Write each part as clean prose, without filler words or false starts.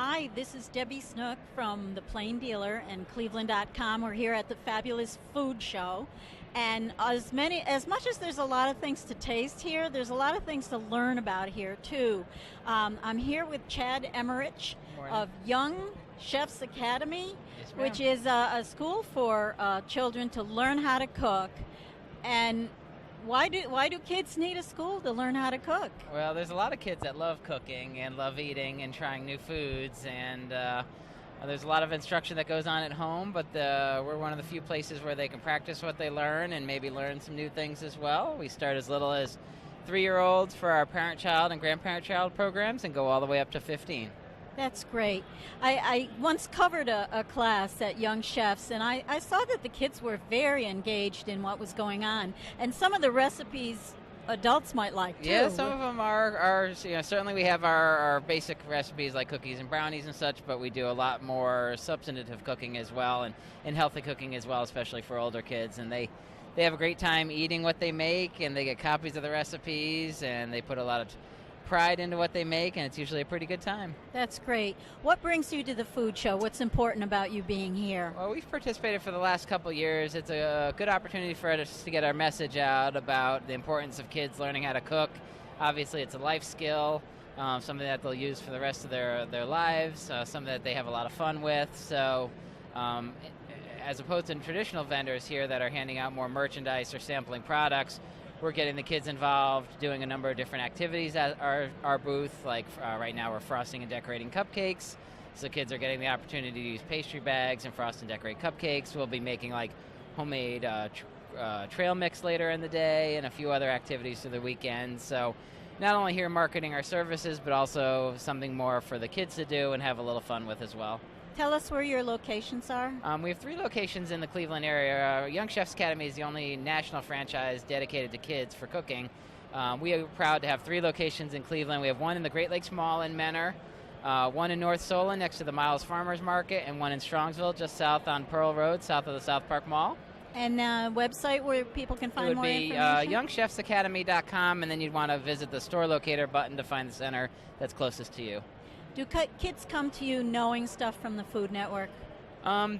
Hi, this is Debbie Snook from the Plain Dealer and cleveland.com. We're here at the fabulous food show. And as much as there's a lot of things to taste here, there's a lot of things to learn about here too. I'm here with Chad Emmerich of Young Chefs Academy, Yes, which is a school for children to learn how to cook. And why do kids need a school to learn how to cook? Well, there's a lot of kids that love cooking and love eating and trying new foods, and there's a lot of instruction that goes on at home, but we're one of the few places where they can practice what they learn and maybe learn some new things as well. We start as little as 3-year-olds for our parent-child and grandparent-child programs and go all the way up to 15. That's great. I once covered a class at Young Chefs, and I saw that the kids were very engaged in what was going on. And some of the recipes adults might like, too. Yeah, some of them are certainly we have our basic recipes like cookies and brownies and such, but we do a lot more substantive cooking as well and healthy cooking as well, especially for older kids. And they have a great time eating what they make, and they get copies of the recipes, and they put a lot of pride into what they make, and it's usually a pretty good time. That's great. What brings you to the food show? What's important about you being here? Well, we've participated for the last couple years. It's a good opportunity for us to get our message out about the importance of kids learning how to cook. Obviously, it's a life skill, something that they'll use for the rest of their lives, something that they have a lot of fun with. So as opposed to traditional vendors here that are handing out more merchandise or sampling products, we're getting the kids involved, doing a number of different activities at our booth. Like right now, we're frosting and decorating cupcakes. So kids are getting the opportunity to use pastry bags and frost and decorate cupcakes. We'll be making like homemade trail mix later in the day and a few other activities through the weekend. So not only here marketing our services, but also something more for the kids to do and have a little fun with as well. Tell us where your locations are. We have 3 locations in the Cleveland area. Young Chefs Academy is the only national franchise dedicated to kids for cooking. We are proud to have 3 locations in Cleveland. We have one in the Great Lakes Mall in Menor, one in North Solon next to the Miles Farmers Market, and one in Strongsville just south on Pearl Road, south of the South Park Mall. And website where people can find more information? It would be youngchefsacademy.com, and then you'd want to visit the store locator button to find the center that's closest to you. Do kids come to you knowing stuff from the Food Network?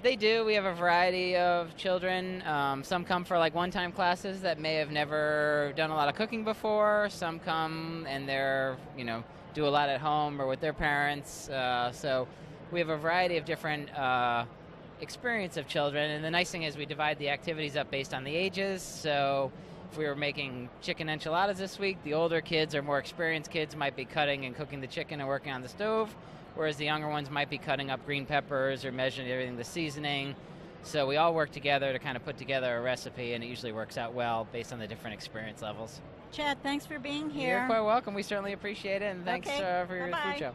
They do. We have a variety of children. Some come for like one-time classes that may have never done a lot of cooking before. Some come and they're, do a lot at home or with their parents. So we have a variety of different experience of children. And the nice thing is we divide the activities up based on the ages. So if we were making chicken enchiladas this week, the older kids or more experienced kids might be cutting and cooking the chicken and working on the stove, whereas the younger ones might be cutting up green peppers or measuring everything, the seasoning. So we all work together to kind of put together a recipe, and it usually works out well based on the different experience levels. Chad, thanks for being here. You're quite welcome. We certainly appreciate it, and thanks for your food show.